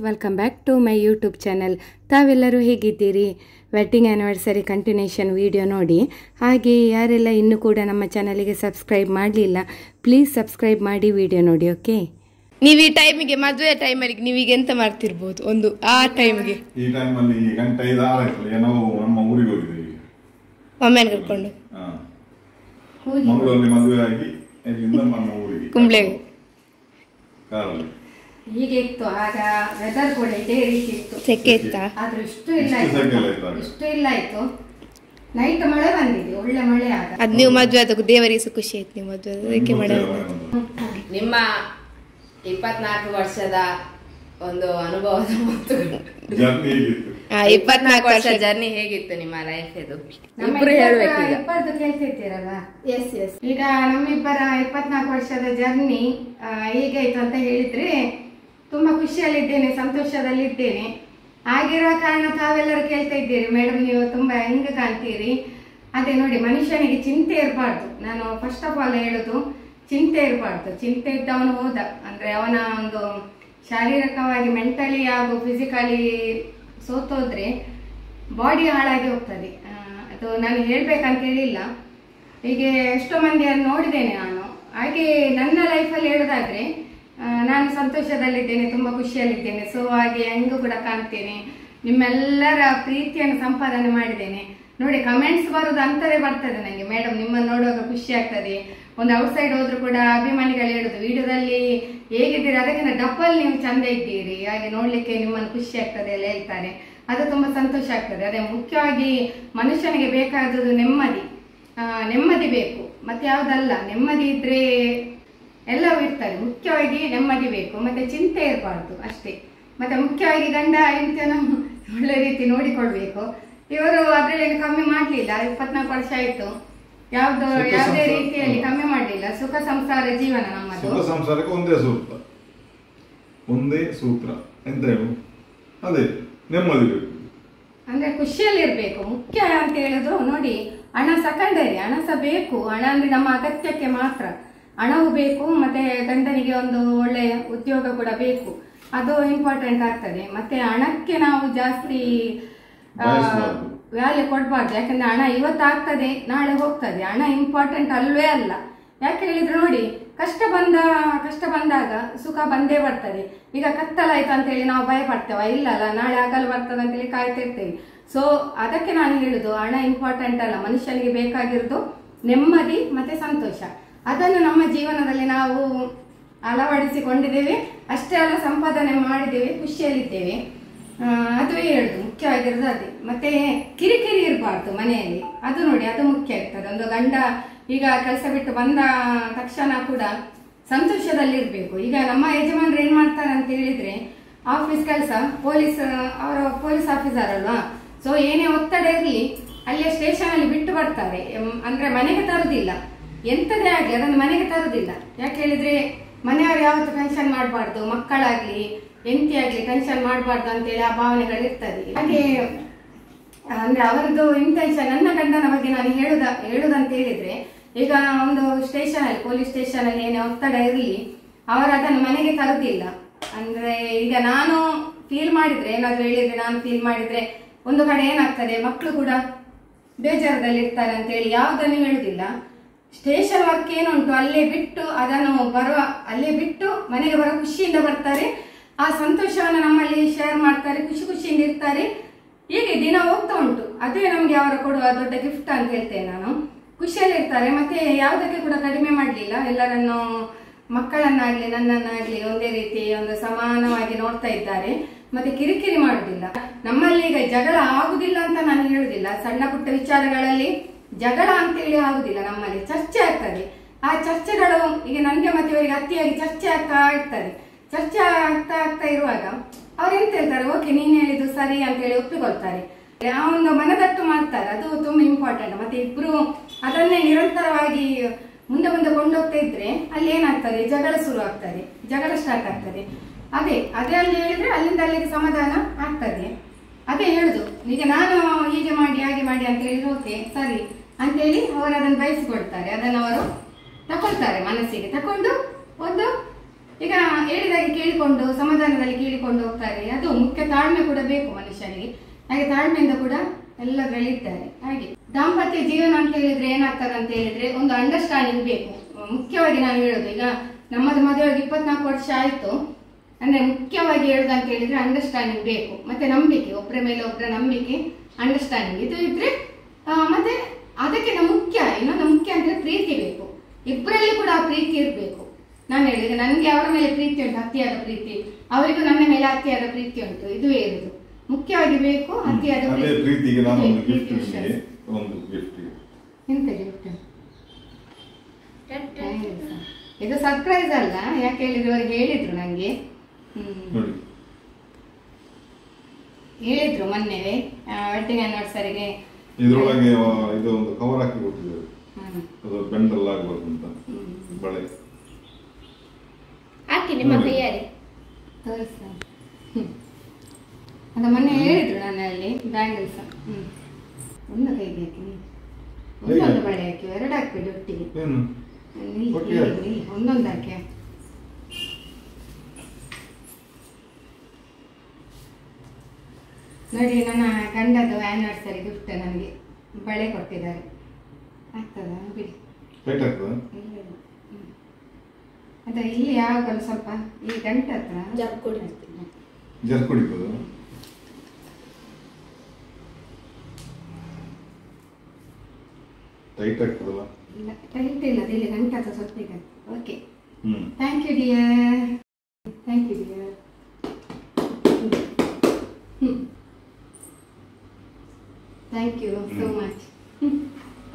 Welcome back to my YouTube channel. ತಾವೆಲ್ಲರೂ ಹೇಗಿದ್ದೀರಿ? Wedding anniversary continuation video ನೋಡಿ. ಹಾಗೆ ಯಾರೆಲ್ಲ ಇನ್ನೂ ಕೂಡ ನಮ್ಮ ಚಾನಲಿಗೆ ಸಬ್ಸ್ಕ್ರೈಬ್ ಮಾಡಲಿಲ್ಲ, ಪ್ಲೀಸ್ ಸಬ್ಸ್ಕ್ರೈಬ್ ಮಾಡಿ ವಿಡಿಯೋ ನೋಡಿ. ಓಕೆ, ನೀವು ಈ ಟೈಮಿಗೆ ಮದುವೆ ಟೈಮಲ್ಲಿ ನೀವೀಗ ಎಂತ ಮಾಡ್ತಿರ್ಬೋದು? ಒಂದು ಆ ಟೈಮ್ಗೆ ಈ ಟೈಮಲ್ಲಿ ಗಂಟೆ 5 6 ಆಯ್ತು. ನಾವು ನಮ್ಮ ಊರಿಗೆ ಹೋಗಿದ್ದೀವಿ ಮಮ್ಮಿಯನ್ನು ಕರ್ಕೊಂಡು. ಮಂಗಳೂರಲ್ಲಿ ಮದುವೆ ಆಗಿ ಇಲ್ಲಿಂದ ನಮ್ಮ ಊರಿಗೆ ಕುಂಬ್ಳೆಗೆ ಕಾರಲ್ಲಿ ಹೀಗೆ ಇತ್ತು. ಆಗ ವೆದರ್ ಕೂಡ ಇದೇ ರೀತಿ ಇತ್ತು, ಸೆಕೆ ಇತ್ತಾ? ಆದ್ರೂ ಇಷ್ಟು ಇಲ್ಲ ಇತ್ತು. ನೈಟ್ ಮಳೆ ಬಂದಿದೆ, ಒಳ್ಳೆ ಮಳೆ. ಆಗ ಅದ್ ನೀವು ಮದುವೆ ಆದಾಗ ದೇವರಿಗೆ ಖುಷಿ ಆಯ್ತು. ನೀವು ಮದುವೆ ಅದಕ್ಕೆ ಮಳೆ. ನಿಮ್ಮ 24 ವರ್ಷದ ಒಂದು ಅನುಭವದ ಮತ್ತು 24 ವರ್ಷ ಜರ್ನಿ ಹೇಗಿತ್ತು ನಿಮ್ಮ ಲೈಫ್? ಇದು ಇಬ್ರು ಹೇಳ್ಬೇಕು. ಇಬ್ಬರದ್ದು ಕೇಳ್ತಿದ್ದೀರಲ್ಲ? ಎಸ್. ಈಗ ನಮ್ಮಿಬ್ಬರ 24 ವರ್ಷದ ಜರ್ನಿ ಹೇಗಾಯ್ತು ಅಂತ ಹೇಳಿದ್ರೆ, ತುಂಬಾ ಖುಷಿಯಲ್ಲಿದ್ದೇನೆ, ಸಂತೋಷದಲ್ಲಿದ್ದೇನೆ. ಆಗಿರುವ ಕಾರಣ ತಾವೆಲ್ಲರೂ ಕೇಳ್ತಾ ಇದ್ದೀರಿ, ಮೇಡಮ್ ನೀವು ತುಂಬಾ ಹೆಂಗ್ ಕಾಣ್ತೀರಿ. ಅದೇ ನೋಡಿ, ಮನುಷ್ಯನಿಗೆ ಚಿಂತೆ ಇರಬಾರ್ದು. ನಾನು ಫಸ್ಟ್ ಆಫ್ ಆಲ್ ಹೇಳುದು, ಚಿಂತೆ ಇರಬಾರ್ದು. ಚಿಂತೆ ಇದ್ದವನು ಹೋದ ಅಂದ್ರೆ ಅವನ ಒಂದು ಶಾರೀರಿಕವಾಗಿ, ಮೆಂಟಲಿ ಹಾಗೂ ಫಿಸಿಕಲಿ ಸೋತೋದ್ರೆ ಬಾಡಿ ಹಾಳಾಗಿ ಹೋಗ್ತದೆ. ಅದು ನಾನು ಹೇಳ್ಬೇಕಂತ ಹೇಳಿಲ್ಲ. ಹೀಗೆ ಎಷ್ಟೋ ಮಂದಿಯನ್ನು ನೋಡಿದ್ದೇನೆ ನಾನು. ಹಾಗೆ ನನ್ನ ಲೈಫಲ್ಲಿ ಹೇಳೋದಾದ್ರೆ, ನಾನು ಸಂತೋಷದಲ್ಲಿದ್ದೇನೆ, ತುಂಬಾ ಖುಷಿಯಲ್ಲಿದ್ದೇನೆ. ಸೊ ಹಾಗೆ ಹೆಂಗೂ ಕೂಡ ಕಾಣ್ತೇನೆ. ನಿಮ್ಮೆಲ್ಲರ ಪ್ರೀತಿಯನ್ನು ಸಂಪಾದನೆ ಮಾಡಿದ್ದೇನೆ. ನೋಡಿ, ಕಮೆಂಟ್ಸ್ ಬರೋದು ಅಂತರೇ ಬರ್ತದೆ ನನಗೆ, ಮೇಡಮ್ ನಿಮ್ಮನ್ನು ನೋಡುವಾಗ ಖುಷಿ ಆಗ್ತದೆ. ಒಂದು ಔಟ್ಸೈಡ್ ಹೋದ್ರು ಕೂಡ ಅಭಿಮಾನಿಗಳು ಹೇಳುದು, ವಿಡಿಯೋದಲ್ಲಿ ಹೇಗಿದ್ದೀರಿ ಅದಕ್ಕಿಂತ ಡಬಲ್ ನೀವು ಚಂದ ಇದ್ದೀರಿ, ಹಾಗೆ ನೋಡ್ಲಿಕ್ಕೆ ನಿಮ್ಮನ್ನು ಖುಷಿ ಆಗ್ತದೆ ಎಲ್ಲ ಹೇಳ್ತಾರೆ. ಅದು ತುಂಬಾ ಸಂತೋಷ ಆಗ್ತದೆ. ಅದೇ ಮುಖ್ಯವಾಗಿ ಮನುಷ್ಯನಿಗೆ ಬೇಕಾದದ್ದು ನೆಮ್ಮದಿ. ನೆಮ್ಮದಿ ಬೇಕು, ಮತ್ತೆ ಯಾವ್ದಲ್ಲ. ನೆಮ್ಮದಿ ಇದ್ರೆ ಎಲ್ಲವೂ ಇರ್ತದೆ. ಮುಖ್ಯವಾಗಿ ನೆಮ್ಮದಿ ಬೇಕು, ಮತ್ತೆ ಚಿಂತೆ ಇರಬಾರ್ದು ಅಷ್ಟೇ. ಮತ್ತೆ ಮುಖ್ಯವಾಗಿ ಗಂಡ ಹೆಂಡತಿಯನ್ನು ಒಳ್ಳೆ ರೀತಿ ನೋಡಿಕೊಳ್ಬೇಕು. ಇವರು ಅದ್ರಲ್ಲಿ ಕಮ್ಮಿ ಮಾಡ್ಲಿಲ್ಲ. 24 ವರ್ಷ ಆಯ್ತು, ಯಾವುದೇ ರೀತಿಯಲ್ಲಿ ಕಮ್ಮಿ ಮಾಡಲಿಲ್ಲ. ಸುಖ ಸಂಸಾರ ಜೀವನ ನಮ್ಮದು. ಸುಖ ಸಂಸಾರಕ್ಕೆ ಒಂದೇ ಸೂತ್ರ ಎಂತ ಹೇಳು, ಅದೇ ನೆಮ್ಮದಿ ಬೇಕು, ಅಂದ್ರೆ ಖುಷಿಯಲ್ಲಿರ್ಬೇಕು. ಮುಖ್ಯ ಅಂತ ಹೇಳಿದ್ರು ನೋಡಿ, ಹಣ ಸೆಕೆಂಡರಿ. ಹಣ ಸಹ ಬೇಕು. ಹಣ ಅಂದ್ರೆ ನಮ್ಮ ಅಗತ್ಯಕ್ಕೆ ಮಾತ್ರ. ಹಣವೂ ಬೇಕು, ಮತ್ತೆ ಗಂಡನಿಗೆ ಒಂದು ಒಳ್ಳೆ ಉದ್ಯೋಗ ಕೂಡ ಬೇಕು. ಅದು ಇಂಪಾರ್ಟೆಂಟ್ ಆಗ್ತದೆ. ಮತ್ತೆ ಹಣಕ್ಕೆ ನಾವು ಜಾಸ್ತಿ ವ್ಯಾಲ್ಯೂ ಕೊಡಬಾರ್ದು. ಯಾಕಂದ್ರೆ ಹಣ ಇವತ್ತಾಗ್ತದೆ, ನಾಳೆ ಹೋಗ್ತದೆ. ಹಣ ಇಂಪಾರ್ಟೆಂಟ್ ಅಲ್ವೇ ಅಲ್ಲ. ಯಾಕೆ ಹೇಳಿದ್ರೆ ನೋಡಿ, ಕಷ್ಟ ಬಂದಾಗ ಸುಖ ಬಂದೇ ಬರ್ತದೆ. ಈಗ ಕತ್ತಲಾಯ್ತು ಅಂತೇಳಿ ನಾವು ಭಯ ಪಡ್ತೇವ? ಇಲ್ಲಲ್ಲ, ನಾಳೆ ಹಗಲು ಬರ್ತದೆ ಅಂತೇಳಿ ಕಾಯ್ತಿರ್ತೇವೆ. ಸೊ ಅದಕ್ಕೆ ನಾನು ಹೇಳುದು, ಹಣ ಇಂಪಾರ್ಟೆಂಟ್ ಅಲ್ಲ. ಮನುಷ್ಯನಿಗೆ ಬೇಕಾಗಿರೋದು ನೆಮ್ಮದಿ ಮತ್ತೆ ಸಂತೋಷ. ಅದನ್ನು ನಮ್ಮ ಜೀವನದಲ್ಲಿ ನಾವು ಅಳವಡಿಸಿಕೊಂಡಿದ್ದೇವೆ. ಅಷ್ಟೇ ಅಲ್ಲ, ಸಂಪಾದನೆ ಮಾಡಿದ್ದೇವೆ, ಖುಷಿಯಲ್ಲಿದ್ದೇವೆ. ಅದುವೇ ಹೇಳುದು, ಮುಖ್ಯವಾಗಿರೋದು ಅದೇ. ಮತ್ತೆ ಕಿರಿಕಿರಿ ಇರಬಾರ್ದು ಮನೆಯಲ್ಲಿ. ಅದು ನೋಡಿ, ಅದು ಮುಖ್ಯ ಇರ್ತದೆ. ಒಂದು ಗಂಡ ಈಗ ಕೆಲಸ ಬಿಟ್ಟು ಬಂದ ತಕ್ಷಣ ಕೂಡ ಸಂತೋಷದಲ್ಲಿರ್ಬೇಕು. ಈಗ ನಮ್ಮ ಯಜಮಾನ್ರು ಏನ್ ಮಾಡ್ತಾರೆ ಅಂತ ಹೇಳಿದ್ರೆ, ಆಫೀಸ್ ಕೆಲಸ, ಅವರ ಪೊಲೀಸ್ ಆಫೀಸರ್ ಅಲ್ವಾ. ಸೊ ಏನೇ ಒತ್ತಡ ಇರಲಿ, ಅಲ್ಲೇ ಸ್ಟೇಷನ್ ಅಲ್ಲಿ ಬಿಟ್ಟು ಬರ್ತಾರೆ. ಅಂದ್ರೆ ಮನೆಗೆ ತರುದಿಲ್ಲ. ಎಂತದೇ ಆಗ್ಲಿ ಅದನ್ನು ಮನೆಗೆ ತರುದಿಲ್ಲ. ಯಾಕೆ ಹೇಳಿದ್ರೆ, ಮನೆಯವರು ಯಾವತ್ತು ಟೆನ್ಷನ್ ಮಾಡಬಾರ್ದು, ಮಕ್ಕಳಾಗ್ಲಿ ಎಂತಿ ಆಗ್ಲಿ ಟೆನ್ಷನ್ ಮಾಡಬಾರ್ದು ಅಂತೇಳಿ ಆ ಭಾವನೆಗಳು ಇರ್ತದೆ. ಹಾಗೆ ಅಂದ್ರೆ ಅವರದ್ದು ಇಂಟೆನ್ಷನ್. ನನ್ನ ಗಂಡನ ಬಗ್ಗೆ ನಾನು ಹೇಳುದಂತ ಹೇಳಿದ್ರೆ, ಈಗ ಒಂದು ಸ್ಟೇಷನ್ ಅಲ್ಲಿ, ಪೊಲೀಸ್ ಸ್ಟೇಷನ್ ಅಲ್ಲಿ ಏನೇ ಒತ್ತಡ ಇರಲಿ, ಅವರು ಅದನ್ನು ಮನೆಗೆ ತರುದಿಲ್ಲ. ಅಂದ್ರೆ ಈಗ ನಾನು ಫೀಲ್ ಮಾಡಿದ್ರೆ, ಏನಾದ್ರು ಹೇಳಿದ್ರೆ, ನಾನು ಫೀಲ್ ಮಾಡಿದ್ರೆ ಒಂದು ಕಡೆ ಏನಾಗ್ತದೆ, ಮಕ್ಕಳು ಕೂಡ ಬೇಜಾರದಲ್ಲಿ ಇರ್ತಾರೆ ಅಂತೇಳಿ ಯಾವುದನ್ನು ಹೇಳುದಿಲ್ಲ. ಸ್ಟೇಷನ್ ವರ್ಕ್ ಏನುಂಟು ಅಲ್ಲೇ ಬಿಟ್ಟು, ಅಲ್ಲೇ ಬಿಟ್ಟು ಮನೆಗೆ ಬರೋ ಖುಷಿಯಿಂದ ಬರ್ತಾರೆ. ಆ ಸಂತೋಷವನ್ನು ನಮ್ಮಲ್ಲಿ ಶೇರ್ ಮಾಡ್ತಾರೆ, ಖುಷಿಯಿಂದ ಇರ್ತಾರೆ. ಹೀಗೆ ದಿನ ಹೋಗ್ತಾ ಉಂಟು. ಅದೇ ನಮ್ಗೆ ಅವರು ಕೊಡುವ ದೊಡ್ಡ ಗಿಫ್ಟ್ ಅಂತ ಹೇಳ್ತೇನೆ ನಾನು. ಖುಷಿಯಲ್ಲಿ ಇರ್ತಾರೆ. ಮತ್ತೆ ಯಾವುದಕ್ಕೆ ಕೂಡ ಕಡಿಮೆ ಮಾಡ್ಲಿಲ್ಲ. ಎಲ್ಲರನ್ನು, ಮಕ್ಕಳನ್ನಾಗ್ಲಿ ನನ್ನನ್ನಾಗ್ಲಿ ಒಂದೇ ರೀತಿ ಒಂದು ಸಮಾನವಾಗಿ ನೋಡ್ತಾ ಇದ್ದಾರೆ. ಮತ್ತೆ ಕಿರಿಕಿರಿ ಮಾಡುದಿಲ್ಲ. ನಮ್ಮಲ್ಲಿ ಈಗ ಜಗಳ ಆಗುದಿಲ್ಲ ಅಂತ ನಾನು ಹೇಳುದಿಲ್ಲ. ಸಣ್ಣ ಪುಟ್ಟ ವಿಚಾರಗಳಲ್ಲಿ ಜಗಳ ಅಂತೇಳಿ ಆಗುದಿಲ್ಲ. ನಮ್ಮಲ್ಲಿ ಚರ್ಚೆ ಆಗ್ತದೆ. ಆ ಚರ್ಚೆಗಳು ಈಗ ನನ್ಗೆ ಮತ್ತೆ ಇವರಿಗೆ ಅತಿಯಾಗಿ ಚರ್ಚೆ ಆಗ್ತಾ ಇರ್ತದೆ. ಚರ್ಚೆ ಆಗ್ತಾ ಇರುವಾಗ ಅವ್ರು ಎಂತ ಹೇಳ್ತಾರೆ, ಓಕೆ ನೀನ್ ಹೇಳಿದ್ದು ಸರಿ ಅಂತೇಳಿ ಒಪ್ಪಿಕೊಳ್ತಾರೆ. ಆ ಒಂದು ಮನದಟ್ಟು ಮಾಡ್ತಾರೆ. ಅದು ತುಂಬಾ ಇಂಪಾರ್ಟೆಂಟ್. ಮತ್ತೆ ಇಬ್ರು ಅದನ್ನೇ ನಿರಂತರವಾಗಿ ಮುಂದೆ ಕೊಂಡೋಗ್ತಾ ಇದ್ರೆ ಅಲ್ಲಿ ಏನಾಗ್ತದೆ, ಜಗಳ ಶುರು ಆಗ್ತದೆ, ಜಗಳ ಸ್ಟಾರ್ಟ್ ಆಗ್ತದೆ. ಅದೇ ಅಲ್ಲಿ ಹೇಳಿದ್ರೆ ಅಲ್ಲಿಂದ ಅಲ್ಲಿಗೆ ಸಮಾಧಾನ ಆಗ್ತದೆ. ಅದೇ ಹೇಳುದು. ಈಗ ನಾನು ಹೀಗೆ ಮಾಡಿ ಹಾಗೆ ಮಾಡಿ ಅಂತ ಹೇಳಿದ್ರೆ ಓಕೆ ಸರಿ ಅಂತೇಳಿ ಅವರು ಅದನ್ನು ಬಯಸಿಕೊಡ್ತಾರೆ. ಅದನ್ನು ಅವರು ತಕೊಳ್ತಾರೆ, ಮನಸ್ಸಿಗೆ ತಕೊಂಡು ಒಂದು ಈಗ ಹೇಳಿದಾಗೆ ಕೇಳಿಕೊಂಡು ಸಮಾಧಾನದಲ್ಲಿ ಕೇಳಿಕೊಂಡು ಹೋಗ್ತಾರೆ. ಅದು ಮುಖ್ಯ ತಾಳ್ಮೆ ಕೂಡ ಬೇಕು ಮನುಷ್ಯನಿಗೆ. ಹಾಗೆ ತಾಳ್ಮೆಯಿಂದ ಕೂಡ ಎಲ್ಲದರಲ್ಲಿದ್ದಾರೆ. ಹಾಗೆ ದಾಂಪತ್ಯ ಜೀವನ ಅಂತ ಹೇಳಿದ್ರೆ ಏನಾಗ್ತದೆ ಅಂತ ಹೇಳಿದ್ರೆ ಒಂದು ಅಂಡರ್ಸ್ಟ್ಯಾಂಡಿಂಗ್ ಬೇಕು. ಮುಖ್ಯವಾಗಿ ನಾವು ಹೇಳೋದು, ಈಗ ನಮ್ಮದು ಮದುವೆಗೆ 24 ವರ್ಷ ಆಯ್ತು ಅಂದ್ರೆ ಮುಖ್ಯವಾಗಿ ಹೇಳುದು ಅಂತ ಹೇಳಿದ್ರೆ ಅಂಡರ್ಸ್ಟ್ಯಾಂಡಿಂಗ್ ಬೇಕು. ಮತ್ತೆ ನಂಬಿಕೆ, ಒಬ್ಬರ ಮೇಲೆ ಒಬ್ಬರ ನಂಬಿಕೆ, ಅಂಡರ್ಸ್ಟ್ಯಾಂಡಿಂಗ್ ಇದು ಇದ್ರೆ ಮತ್ತೆ ಅದಕ್ಕಿಂತ ಮುಖ್ಯ ಇನ್ನೊಂದು ಮುಖ್ಯ ಅಂದ್ರೆ ಪ್ರೀತಿ ಬೇಕು. ಇಬ್ಬರಲ್ಲಿ ಕೂಡ ಆ ಪ್ರೀತಿ ಇರಬೇಕು. ನಾನು ಹೇಳಿದೆ ನನಗೆ ಅವರ ಮೇಲೆ ಪ್ರೀತಿ ಉಂಟು, ಅತಿಯಾದ ಪ್ರೀತಿ, ಅವರಿಗೂ ನನ್ನ ಮೇಲೆ ಅತಿಯಾದ ಪ್ರೀತಿ ಉಂಟು. ಇದುವೇ ಇರುದು ಮುಖ್ಯವಾಗಿ ಬೇಕು. ಅತಿಯಾದ ಪ್ರೀತಿಗೆ ನಾನು ಒಂದು ಗಿಫ್ಟ್ ನಿಮಗೆ, ಒಂದು ಗಿಫ್ಟ್. ಎಂತ ಗಿಫ್ಟ್? ಇದು ಸರ್ಪ್ರೈಸ್ ಅಲ್ಲ, ಯಾಕೆ ಹೇಳಿದ್ರು ಅವ್ರಿಗೆ ಹೇಳಿದ್ರು ನಂಗೆ, ಹೇಳಿದ್ರು ಮೊನ್ನೆ ವೆಡ್ಡಿಂಗ್ ಆನಿವರ್ಸರಿಗೆ. ಇದರೊಳಗೆ ಇದು ಒಂದು ಕವರ್ ಹಾಕಿ ಕೊಟ್ಟಿದ್ದಾರೆ, ಅದು ಬೆಂಡಲ್ ಆಗಬಾರ್ದು ಅಂತ ಬಳೆ ಹಾಕಿ ನಿಮ್ಮ ಕೈಯಾರೆ ತೋರಿಸ. ಅದ ಮೊನ್ನೆ ಹೇಳಿದ್ರು ನನ್ನಲ್ಲಿ ಬ್ಯಾಂಗಲ್ಸ್. ಒಂದು ಕೈಗೆ ಹಾಕಿ, ಒಂದೊಂದು ಬಳೆ ಹಾಕಿ, ಎರಡು ಹಾಕ್ಬೇಡಿ ಒಟ್ಟಿಗೆ, ಒಂದೊಂದು ಹಾಕಿ. ನೋಡಿ ನನ್ನ ಗಂಡದು ಆನಿವರ್ಸರಿ ಗಿಫ್ಟ್ ನನಗೆ ಬಳೆ ಕೊಟ್ಟಿದ್ದಾರೆ. ಆಗ್ತದ ಬಿಡಿ, ಅದ ಇಲ್ಲಿ ಯಾವಾಗಲೂ ಸ್ವಲ್ಪ ಈ ಗಂಟೆ ಹತ್ರ ಜರ್ಕೊಡಿಬೋದು. ಟೈಟ್ ಆಗ್ತದಲ್ಲ? ಇಲ್ಲ ಟೈಟ್ ಇಲ್ಲ, ಇಲ್ಲಿ ಗಂಟೆ ಹತ್ರ ಸ್ವಲ್ಪ ಈಗ. Okay, thank you dear, thank you dear. Thank you so much.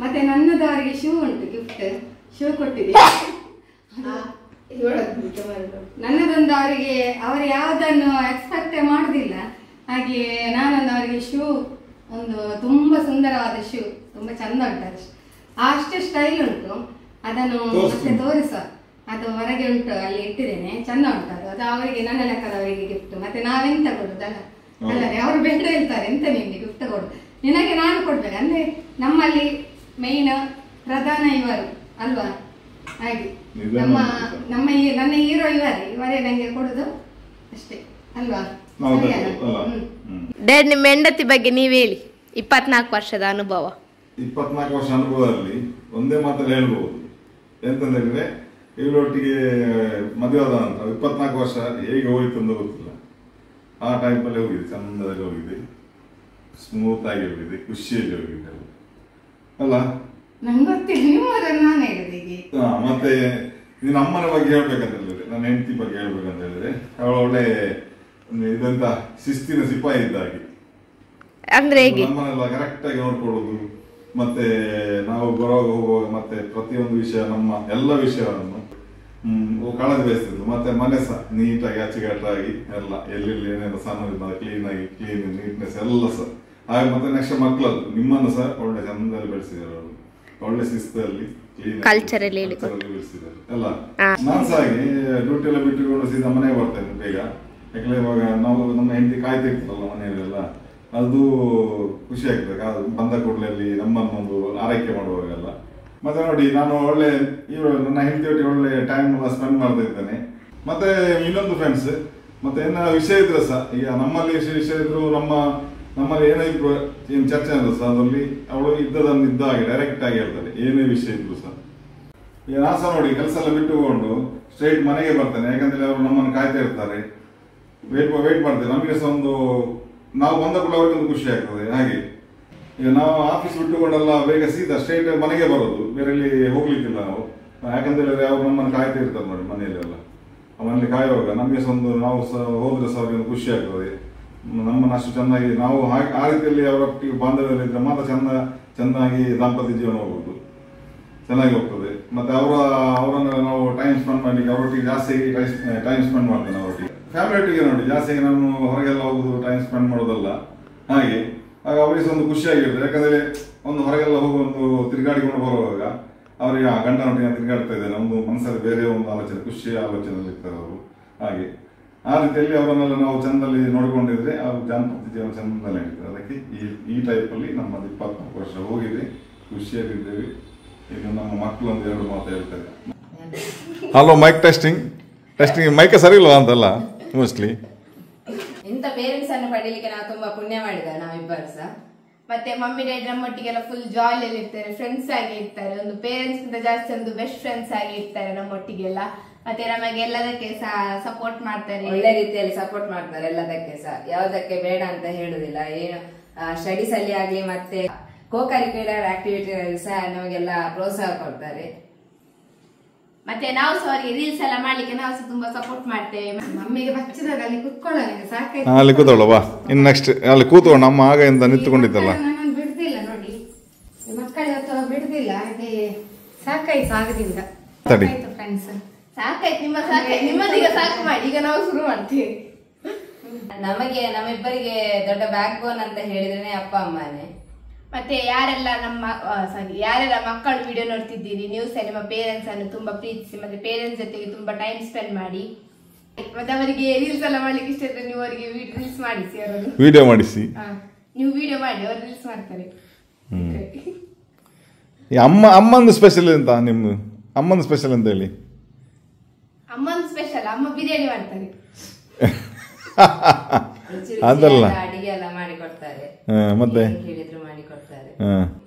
ಮತ್ತೆ ನನ್ನದು ಅವರಿಗೆ ಶೂ ಉಂಟು, ಗಿಫ್ಟ್ ಶೂ ಕೊಟ್ಟಿದೆ. ನನ್ನದೊಂದು ಅವರಿಗೆ, ಅವರು ಯಾವುದನ್ನು ಎಕ್ಸ್ಪೆಕ್ಟ್ ಮಾಡುದಿಲ್ಲ, ಹಾಗೆ ನಾನೊಂದು ಅವರಿಗೆ ಶೂ, ಒಂದು ತುಂಬಾ ಸುಂದರವಾದ ಶೂ, ತುಂಬಾ ಚಂದ ಉಂಟು, ಅಷ್ಟೇ ಸ್ಟೈಲ್ ಉಂಟು. ಅದನ್ನು ಮತ್ತೆ ತೋರಿಸ, ಅದು ಹೊರಗೆ ಉಂಟು, ಅಲ್ಲಿ ಇಟ್ಟಿದ್ದೇನೆ, ಚಂದ ಉಂಟು ಅದು. ಅದು ಅವರಿಗೆ, ನನ್ನ ಲೆಕ್ಕದವರಿಗೆ ಗಿಫ್ಟ್. ಮತ್ತೆ ನಾವೆಂತ ಕೊಡುದಲ್ಲ, ಅಲ್ಲದೆ ಅವರು ಬೇಡ ಹೇಳ್ತಾರೆ, ಎಂತ ನಿನ್ಗೆ ಗಿಫ್ಟ್ ಕೊಡು, ನಿನಗೆ ನಾನು ಕೊಡ್ಬೇಕು ಅಂದ್ರೆ ನಮ್ಮಲ್ಲಿ ಮೇನ್ ಪ್ರಧಾನ ಇವರು ಅಲ್ವಾ. ಹಾಗೆ ನನ್ನ ಹೀರೋ ಇವರೇ ನಂಗೆ ಕೊಡುದು ಅಷ್ಟೇ ಅಲ್ವಾ. ಡ್ಯಾಡ್, ನಿಮ್ಮ ಹೆಂಡತಿ ಬಗ್ಗೆ ನೀವ್ ಹೇಳಿ. 24 ವರ್ಷದ ಅನುಭವ. 24 ವರ್ಷ ಅನುಭವದಲ್ಲಿ ಒಂದೇ ಮಾತಲ್ಲಿ ಹೇಳ್ಬಹುದು, ಎಂತಂದ್ರೆ ಇವರೊಟ್ಟಿಗೆ ಮದುವೆ ಆದ ನಂತರ 24 ವರ್ಷ ಹೇಗೆ ಹೋಯ್ತು ಅಂತ ಗೊತ್ತಿಲ್ಲ. ಆ ಟೈಮಲ್ಲಿ ಹೋಗಿದೆ, ಚಂದದಲ್ಲಿ ಹೋಗಿದೆ, ಸ್ಮೂತ್ ಆಗಿ ಹೋಗಿದೆ, ಖುಷಿಯಲ್ಲಿ ಹೋಗಿದೆ ಅಲ್ಲ. ನಂಗೆ ನಾನು ಹೇಳಿದೆ. ಮತ್ತೆ ನಿನ್ನ ಅಮ್ಮನ ಬಗ್ಗೆ ಹೇಳ್ಬೇಕಂತ ಹೇಳಿದ್ರೆ, ನನ್ನ ಹೆಂಡತಿ ಬಗ್ಗೆ ಹೇಳ್ಬೇಕಂತ ಹೇಳಿದ್ರೆ, ಅವಳು ಒಳ್ಳೆ ಇದಂತ ಶಿಸ್ತಿನ ಸಿಪಾಯಿ ಇದ್ದಾಗಿ. ಅಂದ್ರೆ ಹೇಗೆ? ನಮ್ಮನ್ನೆಲ್ಲ ಕರೆಕ್ಟ್ ಆಗಿ ನೋಡ್ಕೊಳ್ಳೋದು, ಮತ್ತೆ ನಾವು ಬರುವಾಗ ಹೋಗುವಾಗ ಮತ್ತೆ ಪ್ರತಿಯೊಂದು ವಿಷಯ, ನಮ್ಮ ಎಲ್ಲ ವಿಷಯವನ್ನು ಕಾಳಜಿ ವಹಿಸ್ತಿದ್ದು. ಮತ್ತೆ ಮನೆ ಸಹ ನೀಟಾಗಿ ಅಚ್ಚುಕಟ್ಟಾಗಿ ಎಲ್ಲ, ಎಲ್ಲೆಲ್ಲಿ ಏನೇನು ಸಣ್ಣ ಕ್ಲೀನ್ ಆಗಿ, ಕ್ಲೀನ್ ನೀಟ್ನೆಸ್ ಎಲ್ಲ ಸಹ. ಹಾಗೆ ಮತ್ತೆ ನೆಕ್ಸ್ಟ್ ಮಕ್ಕಳದ್ದು ನಿಮ್ಮನ್ನು ಸಹ ಒಳ್ಳೆ ಚಂದಲ್ಲಿ ಬೆಳೆಸಿದ್ದಾರೆ ಅವರು, ಒಳ್ಳೆ ಶಿಸ್ತಲ್ಲಿ ಕ್ಲೀನ್ ಕಲ್ಚರಲ್ಲಿ ಬೆಳೆಸಿದ್ದಾರೆ ಎಲ್ಲ. ನಾನು ಸಹ ಹಾಗೆ ಡ್ಯೂಟಿ ಎಲ್ಲ ಬಿಟ್ಟುಕೊಂಡು ಸೀದಾ ಮನೆಗೆ ಬರ್ತೇನೆ ಬೇಗ. ಯಾಕಂದ್ರೆ ಇವಾಗ ನಾವು ನಮ್ಮ ಹೆಂಡತಿ ಕಾಯ್ತಿರ್ತಲ್ಲ ಮನೆಯಲ್ಲೆಲ್ಲ, ಅದು ಖುಷಿ ಆಗ್ತದೆ. ಅದು ಬಂದ ಕೂಡಲೇ ನಮ್ಮನ್ನೊಂದು ಆರೈಕೆ ಮಾಡುವಾಗೆಲ್ಲ. ಮತ್ತೆ ನೋಡಿ, ನಾನು ಒಳ್ಳೆ ನನ್ನ ಹೆಂಡತಿಯೊಟ್ಟಿಗೆ ಒಳ್ಳೆ ಟೈಮ್ ಸ್ಪೆಂಡ್ ಮಾಡ್ತಾ ಇದ್ದೇನೆ. ಮತ್ತೆ ಇನ್ನೊಂದು ಫ್ರೆಂಡ್ಸ್, ಮತ್ತೆ ಏನ ವಿಷಯ ಇದ್ರೆ ಸಹ, ಈಗ ನಮ್ಮಲ್ಲಿ ವಿಷಯ ಇದ್ರು, ನಮ್ಮಲ್ಲಿ ಏನೇ ಇದ್ರು ಏನು ಚರ್ಚೆ ಅಂದ್ರೆ ಸಹ ಅದರಲ್ಲಿ ಅವಳು ಇದ್ದದನ್ನು ಇದ್ದ ಹಾಗೆ ಡೈರೆಕ್ಟ್ ಆಗಿ ಹೇಳ್ತಾರೆ, ಏನೇ ವಿಷಯ ಇದ್ರು ಸಹ. ಈಗ ನಾ ಸಹ ನೋಡಿ ಕೆಲಸ ಎಲ್ಲ ಬಿಟ್ಟುಕೊಂಡು ಸ್ಟ್ರೈಟ್ ಮನೆಗೆ ಬರ್ತೇನೆ, ಯಾಕಂದ್ರೆ ಅವರು ನಮ್ಮನ್ನು ಕಾಯ್ತಾ ಇರ್ತಾರೆ, ವೇಟ್ ಮಾಡ್ತೇವೆ. ನಮಗೆ ಸಹ ಒಂದು, ನಾವು ಬಂದ ಕೂಡ ಅವ್ರಿಗೊಂದು ಖುಷಿ ಆಗ್ತದೆ. ಹಾಗೆ ಈಗ ನಾವು ಆಫೀಸ್ ಬಿಟ್ಟುಕೊಂಡೆಲ್ಲ ಬೇಗ ಸೀದಾ ಸ್ಟ್ರೈಟ್ ಮನೆಗೆ ಬರೋದು, ಬೇರೆ ಎಲ್ಲಿ ಹೋಗ್ಲಿಕ್ಕಿಲ್ಲ ನಾವು. ಯಾಕಂತ ಹೇಳಿದ್ರೆ ಅವ್ರು ನಮ್ಮನ್ನು ಕಾಯ್ತಾ ಇರ್ತಾರೆ ನೋಡಿ ಮನೆಯಲ್ಲೆಲ್ಲ. ಮನೇಲಿ ಕಾಯುವಾಗ ನಮಗೆ ಸಹ ಒಂದು, ನಾವು ಸಹ ಹೋದ್ರೆ ಸಹ ಅವ್ರಿಗೆ ಖುಷಿ ಆಗ್ತದೆ. ನಮ್ಮನ್ನು ಅಷ್ಟು ಚೆನ್ನಾಗಿ ನಾವು ಆ ರೀತಿಯಲ್ಲಿ ಅವರೊಟ್ಟಿಗೆ ಬಾಂಧವ್ಯದಲ್ಲಿದ್ದರೆ ಮಾತ್ರ ಚೆನ್ನಾಗಿ ದಾಂಪತ್ಯ ಜೀವನ ಹೋಗುದು, ಚೆನ್ನಾಗಿ ಹೋಗ್ತದೆ. ಮತ್ತೆ ಅವರನ್ನು ನಾವು ಟೈಮ್ ಸ್ಪೆಂಡ್ ಮಾಡ್ಲಿಕ್ಕೆ ಅವರೊಟ್ಟಿಗೆ ಜಾಸ್ತಿ ಟೈಮ್ ಸ್ಪೆಂಡ್ ಮಾಡ್ತೇನೆ. ಅವರೊಟ್ಟಿಗೆ ಫ್ಯಾಮಿಲಿ ಒಟ್ಟಿಗೆ ನೋಡಿ ಜಾಸ್ತಿ ನಾನು ಹೊರಗೆಲ್ಲ ಹೋಗುದು, ಟೈಮ್ ಸ್ಪೆಂಡ್ ಮಾಡೋದಲ್ಲ. ಹಾಗೆ ಆಗ ಅವರಿಗೆ ಸಹ ಒಂದು ಖುಷಿಯಾಗಿರ್ತದೆ. ಯಾಕಂದ್ರೆ ಒಂದು ಹೊರಗೆಲ್ಲ ಹೋಗಿ ಒಂದು ತಿರುಗಾಡಿಕೊಂಡು ಬರುವಾಗ ಅವರಿಗೆ ಆ ಗಂಡನೊಟ್ಟಿಗೆ ತಿರುಗಾಡ್ತಾ ಇದ್ದೇನೆ, ಒಂದು ಮನಸ್ಸಲ್ಲಿ ಬೇರೆ ಒಂದು ಆಲೋಚನೆ, ಖುಷಿಯ ಆಲೋಚನೆ ಇರ್ತಾರೆ ಅವರು. ಹಾಗೆ ಆ ರೀತಿಯಲ್ಲಿ ಅವರನ್ನೆಲ್ಲ ನಾವು ಚಂದಲ್ಲಿ ನೋಡಿಕೊಂಡಿದ್ರೆ ಅವ್ರು ದಾಂಪತ್ಯ ಜೀವನ ಚಂದದಲ್ಲಿ ನಡೀತದೆ. ಅದಕ್ಕೆ ಈ ಟೈಪಲ್ಲಿ ನಮ್ಮದು 24 ವರ್ಷ ಹೋಗಿದೆ, ಖುಷಿಯಾಗಿದ್ದೇವೆ. ಈಗ ನಮ್ಮ ಮಕ್ಕಳು ಒಂದು 2 ಮಾತು ಹೇಳ್ತಾರೆ. Hello, mic testing. Testing mic ಸರಿ ಇಲ್ವಾ ಅಂತಲ್ಲ ಮೋಸ್ಟ್ಲಿ. ಇಂಥ ಪೇರೆಂಟ್ಸ್ ಅನ್ನು ಪಡೀಲಿಕ್ಕೆ ನಾವು ತುಂಬಾ ಪುಣ್ಯ ಮಾಡಿದ್ದೇವೆ ನಾವಿಬ್ಬರು ಸಹ. ಮತ್ತೆ ಮಮ್ಮಿ ಡ್ಯಾಡಿ ನಮ್ಮೊಟ್ಟಿಗೆಲ್ಲ ಫುಲ್ ಜಾಲಿಯಲ್ಲಿ ಇರ್ತಾರೆ, ಫ್ರೆಂಡ್ಸ್ ಆಗಿ ಇರ್ತಾರೆ. ಒಂದು ಪೇರೆಂಟ್ಸ್ ಗಿಂತ ಜಾಸ್ತಿ ಒಂದು ಬೆಸ್ಟ್ ಫ್ರೆಂಡ್ಸ್ ಆಗಿ ಇರ್ತಾರೆ ನಮ್ಮೊಟ್ಟಿಗೆಲ್ಲ. ಮತ್ತೆ ನಮಗೆ ಎಲ್ಲದಕ್ಕೆ ಸಹ ಸಪೋರ್ಟ್ ಮಾಡ್ತಾರೆ, ಒಳ್ಳೆ ರೀತಿಯಲ್ಲಿ ಸಪೋರ್ಟ್ ಮಾಡ್ತಾರೆ. ಎಲ್ಲದಕ್ಕೆ ಸಹ ಯಾವುದಕ್ಕೆ ಬೇಡ ಅಂತ ಹೇಳುದಿಲ್ಲ. ಏನು ಸ್ಟಡೀಸ್ ಅಲ್ಲಿ ಆಗ್ಲಿ ಮತ್ತೆ ಕೋ ಕರಿಕ್ಯುಲರ್ ಆಕ್ಟಿವಿಟಿ ಸಹ ನಮಗೆಲ್ಲ ಪ್ರೋತ್ಸಾಹ ಕೊಡ್ತಾರೆ. ಮತ್ತೆ ನಾವು ಸಹ ಅವರಿಗೆ ರೀಲ್ಸ್ ಎಲ್ಲ ಮಾಡ್ಲಿಕ್ಕೆ ನಾವು ಸಹ ತುಂಬಾ ಸಪೋರ್ಟ್ ಮಾಡ್ತೇವೆ. ಮಮ್ಮಿಗೆ ಬಚ್ಚಿದಾಗ ಅಲ್ಲಿ ಕುತ್ಕೊಳ್ಳೋಣ ಸಾಕಾಯ್ತು. ಅಲ್ಲಿ ಕೂತೋಳ ಬಾ, ಇನ್ನು ನೆಕ್ಸ್ಟ್ ಅಲ್ಲಿ ಕೂತ್ಕೊಂಡು ನಮ್ಮ ಆಗದಿಂದ ನಿಂತ್ಕೊಂಡಿದ್ದಲ್ಲ. ನಾನು ಬಿಡುದಿಲ್ಲ ನೋಡಿ, ಮಕ್ಕಳು ಇವತ್ತು ಬಿಡುದಿಲ್ಲ, ಹಾಗೆ ಸಾಕಾಯ್ತು ಆಗದಿಂದ. ಸಾಕಾಯ್ತು ಫ್ರೆಂಡ್ಸ್, ಸಾಕಾಯ್ತು ನಿಮ್ಮದೀಗ ಸಾಕು ಮಾಡಿ, ಈಗ ನಾವು ಶುರು ಮಾಡ್ತೇವೆ. ನಮಗೆ ನಮ್ಮಿಬ್ಬರಿಗೆ ದೊಡ್ಡ ಬ್ಯಾಕ್ ಬೋನ್ ಅಂತ ಹೇಳಿದ್ರೆ ಅಪ್ಪ ಅಮ್ಮನೇ. ಮತ್ತೆ ಯಾರೆಲ್ಲ ಮಕ್ಕಳು ವಿಡಿಯೋ ನೋಡ್ತಿದ್ದೀರಿ, ನೀವು ಸಹ ನಿಮ್ಮ ಪೇರೆಂಟ್ಸ್ ಅನ್ನು ತುಂಬಾ ಪ್ರೀತಿಸಿ, ಮತ್ತೆ ಪೇರೆಂಟ್ಸ್ ಜೊತೆಗೆ ತುಂಬಾ ಟೈಮ್ ಸ್ಪೆಂಡ್ ಮಾಡಿ. ಮತ್ತೆ ಅವರಿಗೆ ರೀಲ್ಸ್ ಎಲ್ಲ ಮಾಡ್ಲಿಕ್ಕೆ ಇಷ್ಟ ಇದ್ರೆ ನೀವು ಅವರಿಗೆ ರೀಲ್ಸ್ ಮಾಡಿಸಿ, ಅವರು ವಿಡಿಯೋ ಮಾಡಿಸಿ, ನೀವು ವಿಡಿಯೋ ಮಾಡಿ ಅವರು ರೀಲ್ಸ್ ಮಾಡ್ತಾರೆ. ಅಮ್ಮಂದು ಸ್ಪೆಷಲ್ ಅಂತ, ನಿಮ್ಮ ಅಮ್ಮಂದು ಸ್ಪೆಷಲ್ ಅಂತ ಹೇಳಿ. ಅಮ್ಮಂದು ಸ್ಪೆಷಲ್, ಅಮ್ಮ ಬಿರಿಯಾನಿ ಮಾಡ್ತಾರೆ. ಅದಲ್ಲ, ಅಡಿಗೆ ಎಲ್ಲ ಮಾಡಿ ಕೊಡ್ತಾರೆ, ಮತ್ತೆ ಹೇಳಿದ್ರು ಮಾಡಿ ಕೊಡ್ತಾರೆ.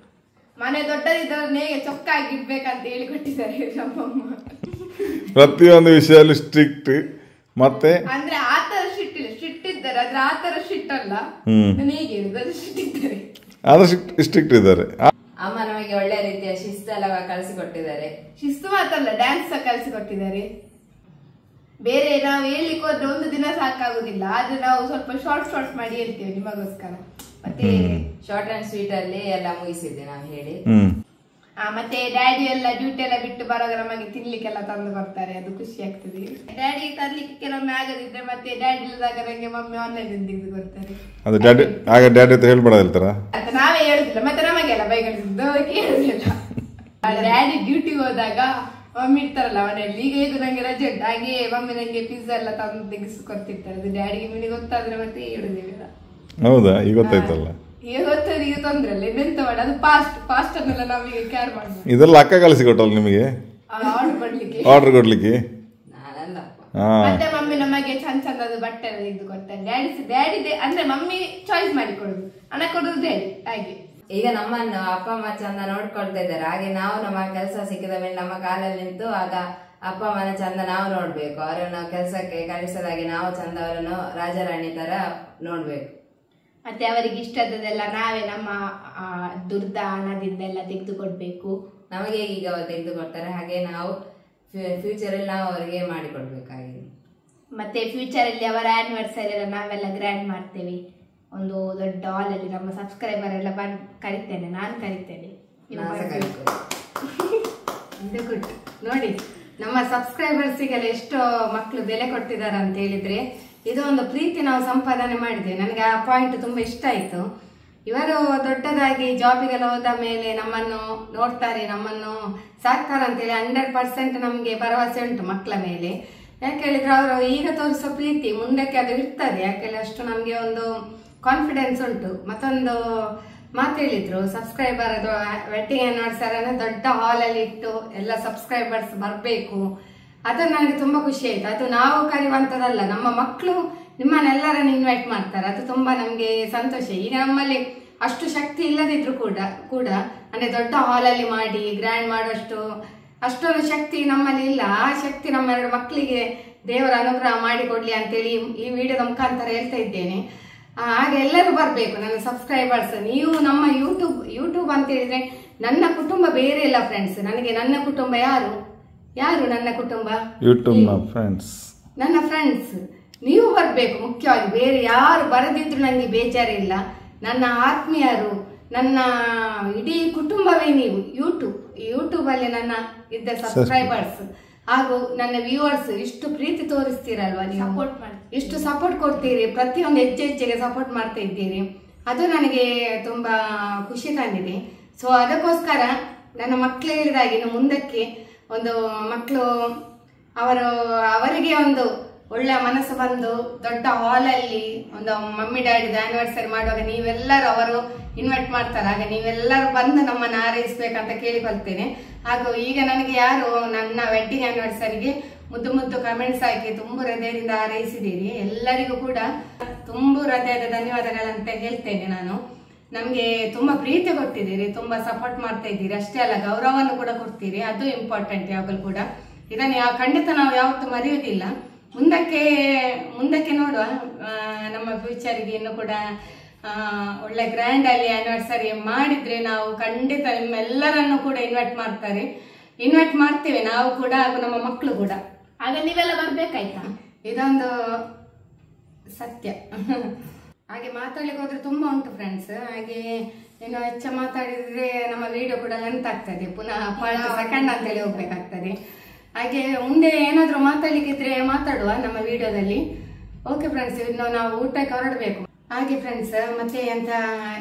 ಮನೆ ದೊಡ್ಡದಿದ್ದವ್ರನ್ನ ಹೇಗೆ ಚೊಕ್ಕಾಗಿ ಇಡ್ಬೇಕಂತ ಹೇಳಿ ಕೊಟ್ಟಿದ್ದಾರೆ ನಮ್ಮಮ್ಮ. ಪ್ರತಿಯೊಂದು ವಿಷಯಲ್ಲೂ ಸ್ಟ್ರಿಕ್ಟ್. ಮತ್ತೆ ಅಂದ್ರೆ ಆತರ ಸ್ಟ್ರಿಕ್ಟ್ ಇದ್ದಾರೆ, ಆದ್ರೆ ಆತರ ಸ್ಟ್ರಿಕ್ಟ್ ಅಲ್ಲ. ನಾನು ಹೇಗೆ ಹೇಳಿದ್ರು ಸ್ಟ್ರಿಕ್ಟ್ ಇದ್ದಾರೆ, ಆದ್ರೆ ಸ್ಟ್ರಿಕ್ಟ್ ಇದ್ದಾರೆ. ಅಮ್ಮ ನಮಗೆ ಒಳ್ಳೆ ರೀತಿಯ ಶಿಸ್ತೆಲ್ಲ ಕಲಿಸಿಕೊಟ್ಟಿದ್ದಾರೆ. ಶಿಸ್ತು ಮಾತಲ್ಲ, ಡ್ಯಾನ್ಸ್ ಸಹ ಕಲಿಸಿಕೊಟ್ಟಿದ್ದಾರೆ. ಬೇರೆ ನಾವು ಹೇಳ್ಲಿಕ್ಕೆ ಹೋದ್ರೆ ಒಂದು ದಿನ ಸಾಕಾಗುದಿಲ್ಲ, ಆದ್ರೆ ನಾವು ಸ್ವಲ್ಪ ಶಾರ್ಟ್ ಮಾಡಿ ಹೇಳ್ತೇವೆ ನಿಮಗೋಸ್ಕರ. ಮತ್ತೆ ಶಾರ್ಟ್ ಅಂಡ್ ಸ್ವೀಟ್ ಅಲ್ಲಿ ಎಲ್ಲ ಮುಗಿಸಿದ್ದೆ ನಾವು ಹೇಳಿ. ಮತ್ತೆ ಡ್ಯಾಡಿ ಎಲ್ಲ ಡ್ಯೂಟಿ ಎಲ್ಲ ಬಿಟ್ಟು ಬರುವಾಗ ನಮಗೆ ತಿನ್ಲಿಕ್ಕೆಲ್ಲ ತಂದು ಬರ್ತಾರೆ, ಅದು ಖುಷಿ ಆಗ್ತದೆ. ಡ್ಯಾಡಿ ತರ್ಲಿಕ್ಕೆ ಕೆಲವೊಮ್ಮೆ ಆಗದಿದ್ರೆ ಮತ್ತೆ ಡ್ಯಾಡಿ ಇಲ್ಲದಾಗ ನಂಗೆ ಮಮ್ಮಿ ಆನ್ಲೈನ್ ತೆಗೆದು ಕೊಡ್ತಾರೆ. ಅದು ಡ್ಯಾಡಿ ಆಗ ಡ್ಯಾಡಿ ಅಂತ ಹೇಳ್ಬೇಡ ಹೇಳ್ತಾರ, ಅಂತ ನಾವೇ ಹೇಳುದಿಲ್ಲ, ಮತ್ತೆ ನಮಗೆಲ್ಲ ಬೈಗಳಿದ್ದು ಕೇಳುದಿಲ್ಲ. ಡ್ಯಾಡಿ ಡ್ಯೂಟಿಗೆ ಹೋದಾಗ ಮಮ್ಮಿ ಇರ್ತಾರಲ್ಲ ಮನೆಯಲ್ಲಿ, ಈಗ ಇದು ನಂಗೆ ರಜೆ ಉಂಟು ಹಾಗೆ ಮಮ್ಮಿ ನಂಗೆ ಪಿಜ್ಜಾ ಎಲ್ಲ ತಂದು ತೆಗೆಸಿಕೊಡ್ತಿರ್ತಾರೆ. ಅದು ಡ್ಯಾಡಿಗೆ ಮನೆಗೆ ಗೊತ್ತಾದ್ರೆ ಮತ್ತೆ ಹೇಳುದಿಲ್ಲ. ಹೌದಾ, ಈಗ ಗೊತ್ತಾಯ್ತಲ್ಲ. ಈಗ ಗೊತ್ತಾದ್ರೆ ಈಗ ತೊಂದ್ರೆ ಅಲ್ಲ, ಎಂತ ಮಾಡಿ ಅದು ಪಾಸ್ಟ್ ಅನ್ನೆಲ್ಲ ನಾವೀಗ ಕೇರ್ ಮಾಡ್ಬೋದು. ಇದೆಲ್ಲ ಅಕ್ಕ ಕಳಿಸಿ ಕೊಟ್ಟಲ್ಲ ನಿಮಗೆ ಆರ್ಡರ್ ಕೊಡ್ಲಿಕ್ಕೆ. ಮತ್ತೆ ಮಮ್ಮಿ ನಮಗೆ ಚಂದದ ಬಟ್ಟೆ ಎಲ್ಲ ತೆಗೆದು ಕೊಡ್ತಾರೆ. ಡ್ಯಾಡಿ ಅಂದ್ರೆ ಮಮ್ಮಿ ಚಾಯ್ಸ್ ಮಾಡಿ ಕೊಡುದು, ಹಣ ಕೊಡುದು ಡ್ಯಾಡಿ. ಹಾಗೆ ಈಗ ನಮ್ಮನ್ನು ಅಪ್ಪ ಅಮ್ಮ ಚಂದ ನೋಡ್ಕೊಳ್ತಾ ಇದ್ದಾರೆ, ಹಾಗೆ ನಾವು ನಮ್ಮ ಕೆಲಸ ಸಿಕ್ಕಿದ ಮೇಲೆ ನಮ್ಮ ಕಾಲಲ್ಲಿ ನಿಂತು ಆಗ ಅಪ್ಪ ಅಮ್ಮನ ಚಂದ ನಾವು ನೋಡ್ಬೇಕು. ಅವರನ್ನು ಕೆಲಸಕ್ಕೆ ಕಳಿಸದಾಗೆ ನಾವು ಚಂದ ಅವರನ್ನು ರಾಜರಾಣಿ ತರ ನೋಡ್ಬೇಕು. ಮತ್ತೆ ಅವರಿಗೆ ಇಷ್ಟದೆಲ್ಲ ನಾವೇ ನಮ್ಮ ದುಡ್ದ ಹಣದಿಂದೆಲ್ಲ ತೆಗೆದು ಕೊಡ್ಬೇಕು. ನಮಗೆ ಈಗ ತೆಗೆದು ಕೊಡ್ತಾರೆ, ಹಾಗೆ ನಾವು ಫ್ಯೂಚರ್ ಅಲ್ಲಿ ನಾವು ಅವರಿಗೆ ಮಾಡಿಕೊಡ್ಬೇಕಾಗಿದೆ. ಮತ್ತೆ ಫ್ಯೂಚರ್ ಅಲ್ಲಿ ಅವರ ಆನಿವರ್ಸರಿ ಎಲ್ಲ ನಾವೆಲ್ಲ ಗ್ರ್ಯಾಂಡ್ ಮಾಡ್ತೇವೆ. ಒಂದು ದೊಡ್ಡ ಹಾಲ್ ಅಲ್ಲಿ ನಮ್ಮ ಸಬ್ಸ್ಕ್ರೈಬರ್ ಎಲ್ಲ ಬಂದು ಕರಿತೇನೆ, ನಾನು ಕರಿತೇನೆ. ನೋಡಿ ನಮ್ಮ ಸಬ್ಸ್ಕ್ರೈಬರ್ಸಿಗೆಲ್ಲ ಎಷ್ಟು ಮಕ್ಕಳು ಬೆಲೆ ಕೊಟ್ಟಿದ್ದಾರೆ ಅಂತ ಹೇಳಿದ್ರೆ, ಇದು ಒಂದು ಪ್ರೀತಿ ನಾವು ಸಂಪಾದನೆ ಮಾಡಿದೆ. ನನಗೆ ಆ ಪಾಯಿಂಟ್ ತುಂಬಾ ಇಷ್ಟ ಆಯ್ತು. ಇವರು ದೊಡ್ಡದಾಗಿ ಜಾಬಿಗೆಲ್ಲ ಹೋದ ಮೇಲೆ ನಮ್ಮನ್ನು ನೋಡ್ತಾರೆ, ನಮ್ಮನ್ನು ಸಾಕ್ತಾರೆ ಅಂತೇಳಿ 100% ನಮ್ಗೆ ಭರವಸೆ ಉಂಟು ಮಕ್ಕಳ ಮೇಲೆ. ಯಾಕೆ ಹೇಳಿದ್ರೆ ಅವರು ಈಗ ತೋರಿಸೋ ಪ್ರೀತಿ ಮುಂದಕ್ಕೆ ಅದು ಇರ್ತದೆ. ಯಾಕೆಂದ್ರೆ ಅಷ್ಟು ನಮ್ಗೆ ಒಂದು ಕಾನ್ಫಿಡೆನ್ಸ್ ಉಂಟು. ಮತ್ತೊಂದು ಮಾತು ಹೇಳಿದ್ರು, ಸಬ್ಸ್ಕ್ರೈಬರ್ ಅದು ವೆಡ್ಡಿಂಗ್ ಆನಿವರ್ಸರಿ ದೊಡ್ಡ ಹಾಲ್ ಅಲ್ಲಿ ಇಟ್ಟು ಎಲ್ಲ ಸಬ್ಸ್ಕ್ರೈಬರ್ಸ್ ಬರ್ಬೇಕು. ಅದು ನನಗೆ ತುಂಬಾ ಖುಷಿ ಆಯ್ತು. ಅದು ನಾವು ಕರೆಯುವಂತದಲ್ಲ, ನಮ್ಮ ಮಕ್ಕಳು ನಿಮ್ಮನ್ನೆಲ್ಲರನ್ನು ಇನ್ವೈಟ್ ಮಾಡ್ತಾರೆ. ಅದು ತುಂಬಾ ನಮ್ಗೆ ಸಂತೋಷ. ಈಗ ನಮ್ಮಲ್ಲಿ ಅಷ್ಟು ಶಕ್ತಿ ಇಲ್ಲದಿದ್ರು ಕೂಡ ಅಂದ್ರೆ ದೊಡ್ಡ ಹಾಲ್ ಅಲ್ಲಿ ಮಾಡಿ ಗ್ರ್ಯಾಂಡ್ ಮಾಡುವಷ್ಟು ಅಷ್ಟೊಂದು ಶಕ್ತಿ ನಮ್ಮಲ್ಲಿ ಇಲ್ಲ. ಆ ಶಕ್ತಿ ನಮ್ಮ 2 ಮಕ್ಕಳಿಗೆ ದೇವರ ಅನುಗ್ರಹ ಮಾಡಿಕೊಡ್ಲಿ ಅಂತೇಳಿ ಈ ವಿಡಿಯೋದ ಮುಖಾಂತರ ಹೇಳ್ತಾ ಇದ್ದೇನೆ. ಹಾಗೆ ಎಲ್ಲರೂ ಬರ್ಬೇಕು ನನ್ನ ಸಬ್ಸ್ಕ್ರೈಬರ್ಸ್. ನೀವು ನಮ್ಮ ಯೂಟ್ಯೂಬ್ ಅಂತ ಹೇಳಿದ್ರೆ ನನ್ನ ಕುಟುಂಬ ಬೇರೆ ಇಲ್ಲ ಫ್ರೆಂಡ್ಸ್. ನನಗೆ ನನ್ನ ಕುಟುಂಬ ಯಾರು ನನ್ನ ಕುಟುಂಬ ಯೂಟ್ಯೂಬ್ ನನ್ನ ಫ್ರೆಂಡ್ಸ್. ನೀವು ಬರ್ಬೇಕು ಮುಖ್ಯವಾಗಿ. ಬೇರೆ ಯಾರು ಬರದಿದ್ರು ನನಗೆ ಬೇಜಾರಿಲ್ಲ. ನನ್ನ ಆತ್ಮೀಯರು, ನನ್ನ ಇಡೀ ಕುಟುಂಬವೇ ನೀವು. ಯೂಟ್ಯೂಬ್ ಅಲ್ಲಿ ನನ್ನ ಇದ್ದ ಸಬ್ಸ್ಕ್ರೈಬರ್ಸ್ ಹಾಗೂ ನನ್ನ ವ್ಯೂವರ್ಸ್ ಇಷ್ಟು ಪ್ರೀತಿ ತೋರಿಸ್ತೀರಲ್ವಾ, ನೀವು ಸಪೋರ್ಟ್ ಮಾಡಿ, ಇಷ್ಟು ಸಪೋರ್ಟ್ ಕೊಡ್ತೀರಿ, ಪ್ರತಿಯೊಂದು ಹೆಜ್ಜೆಗೆ ಸಪೋರ್ಟ್ ಮಾಡ್ತಾ ಇದ್ದೀರಿ. ಅದು ನನಗೆ ತುಂಬಾ ಖುಷಿ ತಂದಿದೆ. ಸೊ ಅದಕ್ಕೋಸ್ಕರ ನನ್ನ ಮಕ್ಕಳು ಹೇಳಿದಾಗೆ ಇನ್ನು ಮುಂದಕ್ಕೆ ಒಂದು ಮಕ್ಕಳು ಅವರಿಗೆ ಒಂದು ಒಳ್ಳೆ ಮನಸ್ಸು ಬಂದು ದೊಡ್ಡ ಹಾಲಲ್ಲಿ ಒಂದು ಮಮ್ಮಿ ಡ್ಯಾಡಿದ ಆನಿವರ್ಸರಿ ಮಾಡುವಾಗ ನೀವೆಲ್ಲರೂ ಅವರು ಇನ್ವೈಟ್ ಮಾಡ್ತಾರೆ. ಆಗ ನೀವೆಲ್ಲರೂ ಬಂದು ನಮ್ಮನ್ನು ಹಾರೈಸ್ಬೇಕಂತ ಕೇಳಿಕೊಳ್ತೇನೆ. ಹಾಗೂ ಈಗ ನನಗೆ ಯಾರು ನನ್ನ ವೆಡ್ಡಿಂಗ್ ಆನಿವರ್ಸರಿಗೆ ಮುದ್ದು ಮುದ್ದು ಕಮೆಂಟ್ಸ್ ಹಾಕಿ ತುಂಬ ಹೃದಯದಿಂದ ಹಾರೈಸಿದ್ದೀರಿ. ಎಲ್ಲರಿಗೂ ಕೂಡ ತುಂಬ ಹೃದಯದ ಧನ್ಯವಾದಗಳಂತ ಹೇಳ್ತೇನೆ ನಾನು. ನಮಗೆ ತುಂಬಾ ಪ್ರೀತಿ ಕೊಟ್ಟಿದ್ದೀರಿ, ತುಂಬಾ ಸಪೋರ್ಟ್ ಮಾಡ್ತಾ ಇದ್ದೀರಿ. ಅಷ್ಟೇ ಅಲ್ಲ, ಗೌರವವನ್ನು ಕೂಡ ಕೊಡ್ತೀರಿ, ಅದು ಇಂಪಾರ್ಟೆಂಟ್ ಯಾವಾಗಲೂ ಕೂಡ. ಇದನ್ನು ಖಂಡಿತ ನಾವು ಯಾವತ್ತೂ ಮರೆಯುವುದಿಲ್ಲ. ಮುಂದಕ್ಕೆ ನೋಡುವ, ನಮ್ಮ ಫ್ಯೂಚರ್ಗೆ ಇನ್ನು ಕೂಡ ಒಳ್ಳೆ ಗ್ರ್ಯಾಂಡ್ ಅಲ್ಲಿ ಆನಿವರ್ಸರಿ ಮಾಡಿದ್ರೆ ನಾವು ಖಂಡಿತ ನಿಮ್ಮೆಲ್ಲರನ್ನು ಕೂಡ ಇನ್ವೈಟ್ ಮಾಡ್ತೇವೆ ನಾವು ಕೂಡ, ಹಾಗೂ ನಮ್ಮ ಮಕ್ಕಳು ಕೂಡ. ಆಗ ನೀವೆಲ್ಲ ಬರ್ಬೇಕಾಯ್ತಾ? ಇದೊಂದು ಸತ್ಯ. ಹಾಗೆ ಮಾತಾಡ್ಲಿಕ್ಕೆ ಹೋದ್ರೆ ತುಂಬಾ ಉಂಟು ಫ್ರೆಂಡ್ಸ್. ಹಾಗೆ ಇನ್ನು ಹೆಚ್ಚು ಮಾತಾಡಿದ್ರೆ ನಮ್ಮ ವಿಡಿಯೋ ಕೂಡ ಲೆಂತ್ ಆಗ್ತದೆ, ಪುನಃ 40 ಸೆಕೆಂಡ್ ಅಂತೇಳಿ ಹೋಗ್ಬೇಕಾಗ್ತದೆ. ಹಾಗೆ ಮುಂದೆ ಏನಾದ್ರು ಮಾತಾಡ್ಲಿಕ್ಕಿದ್ರೆ ಮಾತಾಡುವ ನಮ್ಮ ವಿಡಿಯೋದಲ್ಲಿ. ಓಕೆ ಫ್ರೆಂಡ್ಸ್, ಇನ್ನು ನಾವು ಊಟಕ್ಕೆ ಹೊರಡಬೇಕು. ಹಾಗೆ ಫ್ರೆಂಡ್ಸ್, ಮತ್ತೆ ಅಂತ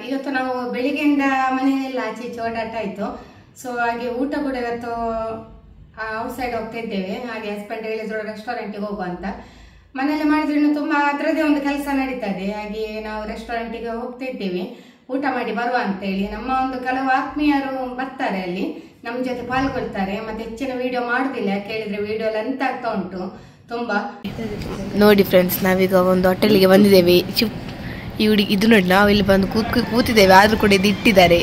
ಇವತ್ತು ನಾವು ಬೆಳಿಗ್ಗೆಯಿಂದ ಮನೆಯಲ್ಲ ಆಚೆ ಈಚೆ ಓಡಾಟ ಆಯ್ತು. ಸೊ ಹಾಗೆ ಊಟ ಕೂಡ ಇವತ್ತು ಔಟ್ಸೈಡ್ ಹೋಗ್ತಾ ಇದ್ದೇವೆ. ಹಾಗೆ ಹಸ್ಬೆಂಡ್ ಹೇಳಿದ್ರು ರೆಸ್ಟೋರೆಂಟಿಗೆ ಹೋಗುವ ಅಂತ. ಮನೆಯಲ್ಲಿ ಮಾಡಿದ್ರೆ ಇನ್ನು ತುಂಬಾ ಅದರದೇ ಒಂದು ಕೆಲಸ ನಡೀತದೆ. ಹಾಗೆ ನಾವು ರೆಸ್ಟೋರೆಂಟಿಗೆ ಹೋಗ್ತಾ ಇದ್ದೇವೆ ಊಟ ಮಾಡಿ ಬರುವ ಅಂತ ಹೇಳಿ. ನಮ್ಮ ಒಂದು ಕೆಲವು ಆತ್ಮೀಯರು ಬರ್ತಾರೆ, ಅಲ್ಲಿ ನಮ್ಮ ಜೊತೆ ಪಾಲ್ಗೊಳ್ತಾರೆ. ಮತ್ತೆ ಹೆಚ್ಚಿನ ವಿಡಿಯೋ ಮಾಡುದಿಲ್ಲ, ಯಾಕೆ ಹೇಳಿದ್ರೆ ವಿಡಿಯೋ ಲೆಂತ್ ಆಗ್ತಾ ಉಂಟು ತುಂಬಾ. ನೋಡಿ ಫ್ರೆಂಡ್ಸ್, ನಾವೀಗ ಒಂದು ಹೋಟೆಲ್ಗೆ ಬಂದಿದ್ದೇವೆ. ಈ ಹುಡುಗಿ ಇದು ನೋಡಿ, ನಾವು ಇಲ್ಲಿ ಬಂದು ಕೂತಿದ್ದೇವೆ, ಆದ್ರೂ ಕೂಡ ಇದು ಇಟ್ಟಿದ್ದಾರೆ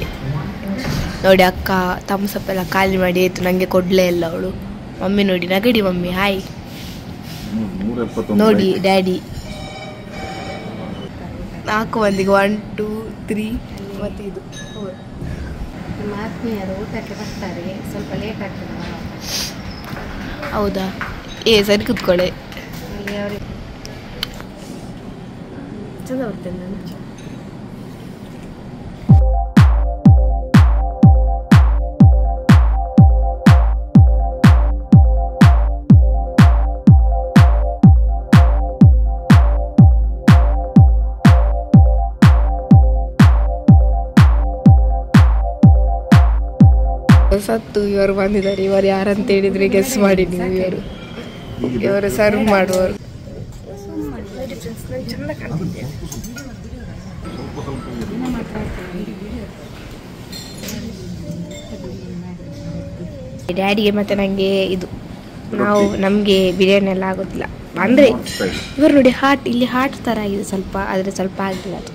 ನೋಡಿ. ಅಕ್ಕ ತಮ್ಸಪ್ ಎಲ್ಲ ಖಾಲಿ ಮಾಡಿ ಆಯ್ತು, ನಂಗೆ ಕೊಡ್ಲೇ ಇಲ್ಲ ಅವಳು. ಮಮ್ಮಿ ನೋಡಿ ನಗಡಿ, ಮಮ್ಮಿ ಹಾಯ್ ನೋಡಿ. ಡ್ಯಾಡಿ 4 ಮಂದಿಗೆ 1 2 3 ಮತ್ತೆ ಇದು 4. ನಮ್ಮ ಆತ್ಮೀಯರು ಊಟಕ್ಕೆ ಬರ್ತಾರೆ, ಸ್ವಲ್ಪ ಲೇಟ್ ಆಗ್ತದೆ. ಹೌದಾ? ಸರಿ ಕೂತ್ಕೊಳ್ಳೆ. ಅಲ್ಲಿ ಅವ್ರಿಗೆ ಚಂದ ಬರ್ತೇನೆ ನಾನು. ಸತ್ತು ಇವರು ಬಂದಿದ್ದಾರೆ. ಇವರು ಯಾರಂತ ಹೇಳಿದ್ರೆ ಗೆಸ್ ಮಾಡಿ ನೀವು. ಇವರು ಸರ್ವ್ ಮಾಡುವವರು. ಡ್ಯಾಡಿಗೆ ಮತ್ತೆ ನಂಗೆ ಇದು ನಮ್ಗೆ ಬಿರಿಯಾನಿ ಎಲ್ಲ ಆಗೋದಿಲ್ಲ. ಅಂದ್ರೆ ಇವರು ನೋಡಿ ಇಲ್ಲಿ ಹಾರ್ಟ್ ತರ ಆಗಿದೆ ಸ್ವಲ್ಪ, ಆದ್ರೆ ಸ್ವಲ್ಪ ಆಗಿಲ್ಲ ಅದು.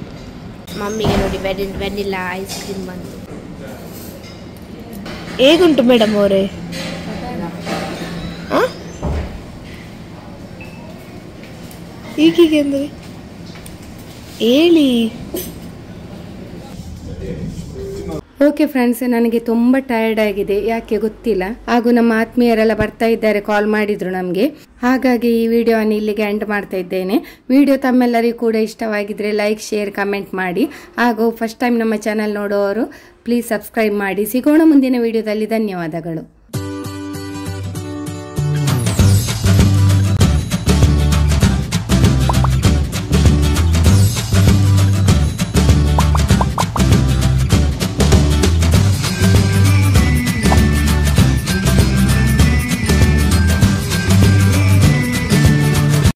ಮಮ್ಮಿಗೆ ನೋಡಿ ವೆನಿಲ್ಲಾ ಐಸ್ ಕ್ರೀಮ್ ಬಂತು. ಹೇಗುಂಟು ಮೇಡಮ್ ಅವರೇ? ಈಗೀಗೆ ಅಂದರೆ ಹೇಳಿ. ಓಕೆ ಫ್ರೆಂಡ್ಸ್, ನನಗೆ ತುಂಬ ಟಯರ್ಡ್ ಆಗಿದೆ, ಯಾಕೆ ಗೊತ್ತಿಲ್ಲ. ಹಾಗೂ ನಮ್ಮ ಆತ್ಮೀಯರೆಲ್ಲ ಬರ್ತಾ ಇದ್ದಾರೆ, ಕಾಲ್ ಮಾಡಿದ್ರು ನಮಗೆ. ಹಾಗಾಗಿ ಈ ವಿಡಿಯೋವನ್ನು ಇಲ್ಲಿಗೆ ಎಂಡ್ ಮಾಡ್ತಾ ಇದ್ದೇನೆ. ವಿಡಿಯೋ ತಮ್ಮೆಲ್ಲರಿಗೂ ಕೂಡ ಇಷ್ಟವಾಗಿದ್ರೆ ಲೈಕ್, ಶೇರ್, ಕಮೆಂಟ್ ಮಾಡಿ. ಹಾಗೂ ಫಸ್ಟ್ ಟೈಮ್ ನಮ್ಮ ಚಾನಲ್ ನೋಡುವವರು ಪ್ಲೀಸ್ ಸಬ್ಸ್ಕ್ರೈಬ್ ಮಾಡಿ. ಸಿಗೋಣ ಮುಂದಿನ ವಿಡಿಯೋದಲ್ಲಿ. ಧನ್ಯವಾದಗಳು.